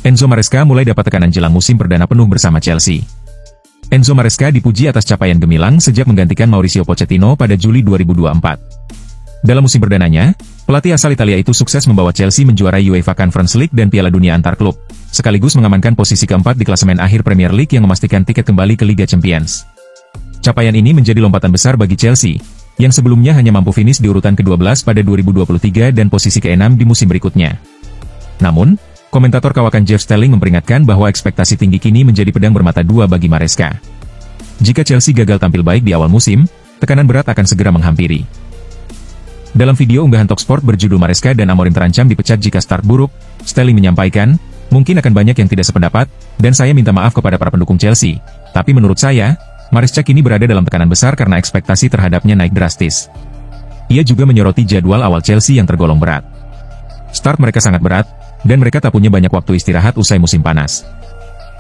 Enzo Maresca mulai dapat tekanan jelang musim perdana penuh bersama Chelsea. Enzo Maresca dipuji atas capaian gemilang sejak menggantikan Mauricio Pochettino pada Juli 2024. Dalam musim perdananya, pelatih asal Italia itu sukses membawa Chelsea menjuarai UEFA Conference League dan Piala Dunia antar klub, sekaligus mengamankan posisi keempat di klasemen akhir Premier League yang memastikan tiket kembali ke Liga Champions. Capaian ini menjadi lompatan besar bagi Chelsea, yang sebelumnya hanya mampu finish di urutan ke-12 pada 2023 dan posisi ke-6 di musim berikutnya. Namun, komentator kawakan Jeff Stelling memperingatkan bahwa ekspektasi tinggi kini menjadi pedang bermata dua bagi Maresca. Jika Chelsea gagal tampil baik di awal musim, tekanan berat akan segera menghampiri. Dalam video unggahan Talksport berjudul Maresca dan Amorim terancam dipecat jika start buruk, Stelling menyampaikan, mungkin akan banyak yang tidak sependapat, dan saya minta maaf kepada para pendukung Chelsea. Tapi menurut saya, Maresca kini berada dalam tekanan besar karena ekspektasi terhadapnya naik drastis. Ia juga menyoroti jadwal awal Chelsea yang tergolong berat. Start mereka sangat berat, dan mereka tak punya banyak waktu istirahat usai musim panas.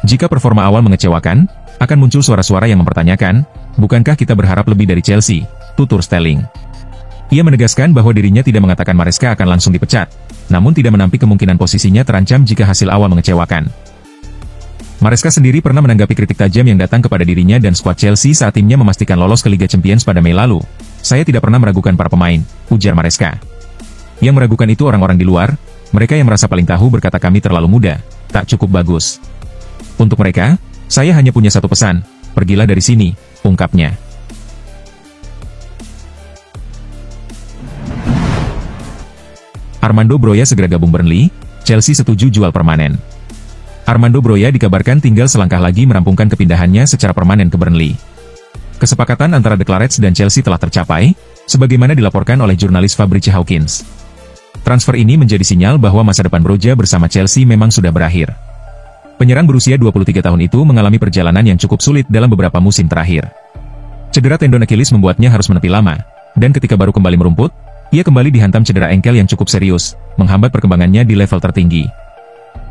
Jika performa awal mengecewakan, akan muncul suara-suara yang mempertanyakan, bukankah kita berharap lebih dari Chelsea, tutur Stelling. Ia menegaskan bahwa dirinya tidak mengatakan Maresca akan langsung dipecat, namun tidak menampik kemungkinan posisinya terancam jika hasil awal mengecewakan. Maresca sendiri pernah menanggapi kritik tajam yang datang kepada dirinya dan skuad Chelsea saat timnya memastikan lolos ke Liga Champions pada Mei lalu. Saya tidak pernah meragukan para pemain, ujar Maresca. Yang meragukan itu orang-orang di luar, mereka yang merasa paling tahu berkata kami terlalu muda, tak cukup bagus. Untuk mereka, saya hanya punya satu pesan, pergilah dari sini, ungkapnya. Armando Broja segera gabung Burnley, Chelsea setuju jual permanen. Armando Broja dikabarkan tinggal selangkah lagi merampungkan kepindahannya secara permanen ke Burnley. Kesepakatan antara The Clarets dan Chelsea telah tercapai, sebagaimana dilaporkan oleh jurnalis Fabrice Hawkins. Transfer ini menjadi sinyal bahwa masa depan Broja bersama Chelsea memang sudah berakhir. Penyerang berusia 23 tahun itu mengalami perjalanan yang cukup sulit dalam beberapa musim terakhir. Cedera tendon Achilles membuatnya harus menepi lama, dan ketika baru kembali merumput, ia kembali dihantam cedera engkel yang cukup serius, menghambat perkembangannya di level tertinggi.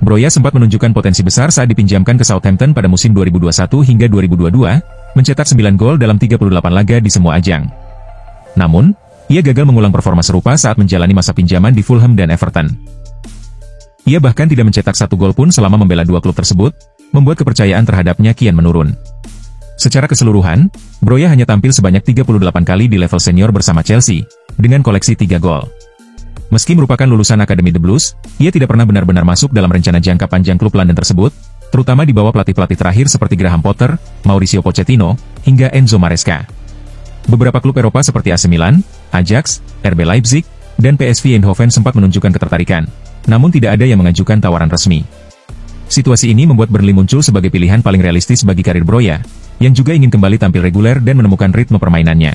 Broja sempat menunjukkan potensi besar saat dipinjamkan ke Southampton pada musim 2021 hingga 2022, mencetak 9 gol dalam 38 laga di semua ajang. Namun, ia gagal mengulang performa serupa saat menjalani masa pinjaman di Fulham dan Everton. Ia bahkan tidak mencetak satu gol pun selama membela dua klub tersebut, membuat kepercayaan terhadapnya kian menurun. Secara keseluruhan, Broja hanya tampil sebanyak 38 kali di level senior bersama Chelsea, dengan koleksi 3 gol. Meski merupakan lulusan Akademi The Blues, ia tidak pernah benar-benar masuk dalam rencana jangka panjang klub London tersebut, terutama di bawah pelatih-pelatih terakhir seperti Graham Potter, Mauricio Pochettino, hingga Enzo Maresca. Beberapa klub Eropa seperti AC Milan, Ajax, RB Leipzig, dan PSV Eindhoven sempat menunjukkan ketertarikan, namun tidak ada yang mengajukan tawaran resmi. Situasi ini membuat Burnley muncul sebagai pilihan paling realistis bagi karir Broja, yang juga ingin kembali tampil reguler dan menemukan ritme permainannya.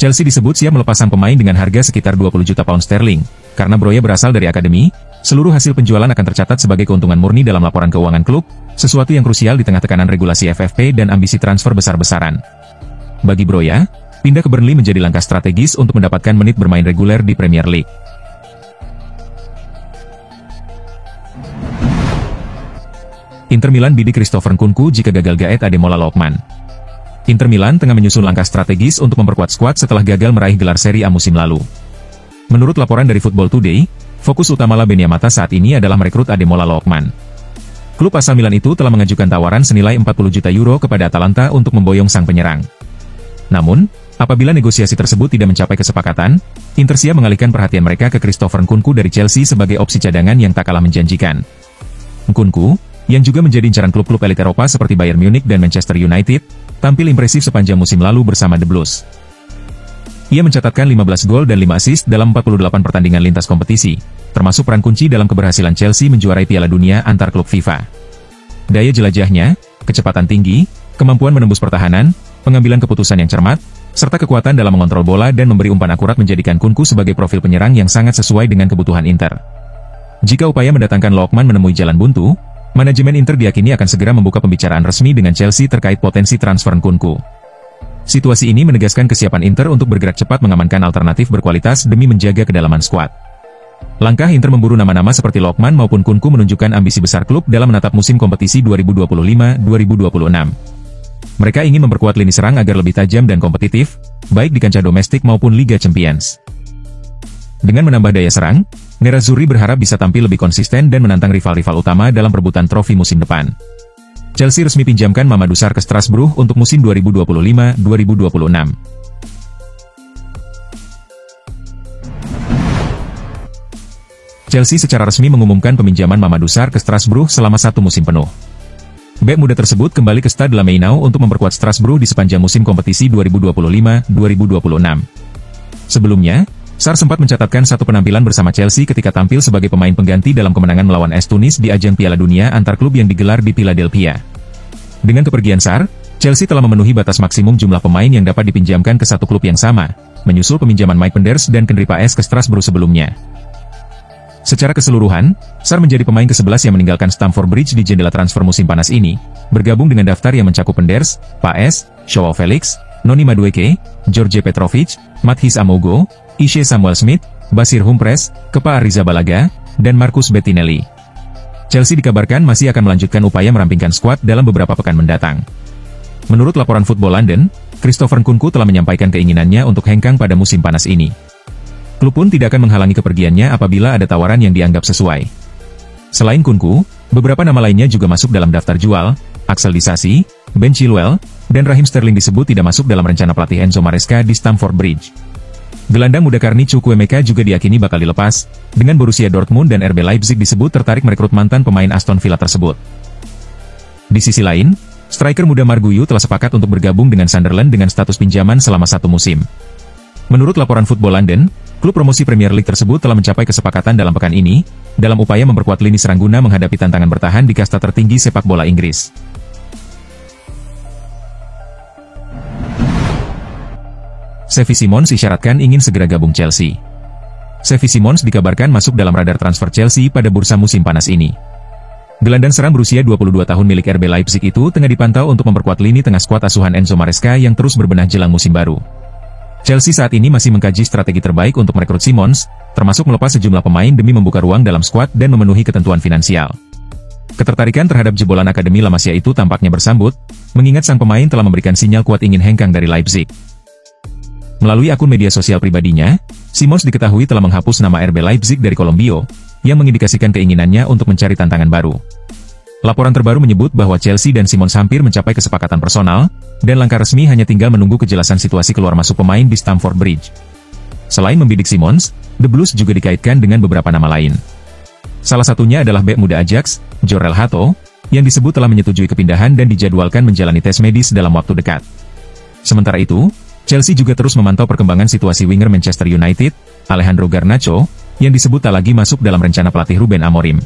Chelsea disebut siap melepas sang pemain dengan harga sekitar 20 juta pound sterling, karena Broja berasal dari akademi, seluruh hasil penjualan akan tercatat sebagai keuntungan murni dalam laporan keuangan klub, sesuatu yang krusial di tengah tekanan regulasi FFP dan ambisi transfer besar-besaran. Bagi Broja, pindah ke Burnley menjadi langkah strategis untuk mendapatkan menit bermain reguler di Premier League. Inter Milan bidik Christopher Nkunku jika gagal gaet Ademola Lookman. Inter Milan tengah menyusun langkah strategis untuk memperkuat skuad setelah gagal meraih gelar Serie A musim lalu. Menurut laporan dari Football Today, fokus utama La Beniamata saat ini adalah merekrut Ademola Lookman. Klub asal Milan itu telah mengajukan tawaran senilai 40 juta euro kepada Atalanta untuk memboyong sang penyerang. Namun, apabila negosiasi tersebut tidak mencapai kesepakatan, Inter siap mengalihkan perhatian mereka ke Christopher Nkunku dari Chelsea sebagai opsi cadangan yang tak kalah menjanjikan. Nkunku, yang juga menjadi incaran klub-klub elit Eropa seperti Bayern Munich dan Manchester United, tampil impresif sepanjang musim lalu bersama The Blues. Ia mencatatkan 15 gol dan 5 assist dalam 48 pertandingan lintas kompetisi, termasuk peran kunci dalam keberhasilan Chelsea menjuarai Piala Dunia antar klub FIFA. Daya jelajahnya, kecepatan tinggi, kemampuan menembus pertahanan, pengambilan keputusan yang cermat, serta kekuatan dalam mengontrol bola dan memberi umpan akurat menjadikan Nkunku sebagai profil penyerang yang sangat sesuai dengan kebutuhan Inter. Jika upaya mendatangkan Lookman menemui jalan buntu, manajemen Inter diyakini akan segera membuka pembicaraan resmi dengan Chelsea terkait potensi transfer Nkunku. Situasi ini menegaskan kesiapan Inter untuk bergerak cepat mengamankan alternatif berkualitas demi menjaga kedalaman skuad. Langkah Inter memburu nama-nama seperti Lookman maupun Nkunku menunjukkan ambisi besar klub dalam menatap musim kompetisi 2025-2026. Mereka ingin memperkuat lini serang agar lebih tajam dan kompetitif, baik di kancah domestik maupun Liga Champions. Dengan menambah daya serang, Nerazzurri berharap bisa tampil lebih konsisten dan menantang rival-rival utama dalam perebutan trofi musim depan. Chelsea resmi pinjamkan Mamadou Sarr ke Strasbourg untuk musim 2025-2026. Chelsea secara resmi mengumumkan peminjaman Mamadou Sarr ke Strasbourg selama 1 musim penuh. Bek muda tersebut kembali ke Stade La Mainau untuk memperkuat Strasbourg di sepanjang musim kompetisi 2025-2026. Sebelumnya, Sarr sempat mencatatkan satu penampilan bersama Chelsea ketika tampil sebagai pemain pengganti dalam kemenangan melawan AS Tunis di ajang Piala Dunia antar klub yang digelar di Philadelphia. Dengan kepergian Sarr, Chelsea telah memenuhi batas maksimum jumlah pemain yang dapat dipinjamkan ke satu klub yang sama, menyusul peminjaman Mike Penders dan Kendry Paes ke Strasbourg sebelumnya. Secara keseluruhan, Sarr menjadi pemain ke-11 yang meninggalkan Stamford Bridge di jendela transfer musim panas ini, bergabung dengan daftar yang mencakup Penders, Paes, Joao Felix, Noni Madueke, George Petrovic, Mathis Amogo, Ishe Samuel Smith, Basir Humphreys, Kepa Arrizabalaga, dan Marcus Bettinelli. Chelsea dikabarkan masih akan melanjutkan upaya merampingkan skuad dalam beberapa pekan mendatang. Menurut laporan Football London, Christopher Nkunku telah menyampaikan keinginannya untuk hengkang pada musim panas ini. Klub pun tidak akan menghalangi kepergiannya apabila ada tawaran yang dianggap sesuai. Selain Nkunku, beberapa nama lainnya juga masuk dalam daftar jual. Axel Disasi, Ben Chilwell, dan Raheem Sterling disebut tidak masuk dalam rencana pelatih Enzo Maresca di Stamford Bridge. Gelandang muda Carney Chukwuemeka juga diyakini bakal dilepas, dengan Borussia Dortmund dan RB Leipzig disebut tertarik merekrut mantan pemain Aston Villa tersebut. Di sisi lain, striker muda Marguyu telah sepakat untuk bergabung dengan Sunderland dengan status pinjaman selama 1 musim. Menurut laporan Football London, klub promosi Premier League tersebut telah mencapai kesepakatan dalam pekan ini, dalam upaya memperkuat lini serang guna menghadapi tantangan bertahan di kasta tertinggi sepak bola Inggris. Xavi Simons isyaratkan ingin segera gabung Chelsea. Xavi Simons dikabarkan masuk dalam radar transfer Chelsea pada bursa musim panas ini. Gelandang serang berusia 22 tahun milik RB Leipzig itu tengah dipantau untuk memperkuat lini tengah skuad asuhan Enzo Maresca yang terus berbenah jelang musim baru. Chelsea saat ini masih mengkaji strategi terbaik untuk merekrut Simons, termasuk melepas sejumlah pemain demi membuka ruang dalam skuad dan memenuhi ketentuan finansial. Ketertarikan terhadap jebolan Akademi La Masia itu tampaknya bersambut, mengingat sang pemain telah memberikan sinyal kuat ingin hengkang dari Leipzig. Melalui akun media sosial pribadinya, Simons diketahui telah menghapus nama RB Leipzig dari Colombio, yang mengindikasikan keinginannya untuk mencari tantangan baru. Laporan terbaru menyebut bahwa Chelsea dan Simons hampir mencapai kesepakatan personal, dan langkah resmi hanya tinggal menunggu kejelasan situasi keluar masuk pemain di Stamford Bridge. Selain membidik Simons, The Blues juga dikaitkan dengan beberapa nama lain. Salah satunya adalah bek muda Ajax, Jorel Hato, yang disebut telah menyetujui kepindahan dan dijadwalkan menjalani tes medis dalam waktu dekat. Sementara itu, Chelsea juga terus memantau perkembangan situasi winger Manchester United, Alejandro Garnacho, yang disebut tak lagi masuk dalam rencana pelatih Ruben Amorim.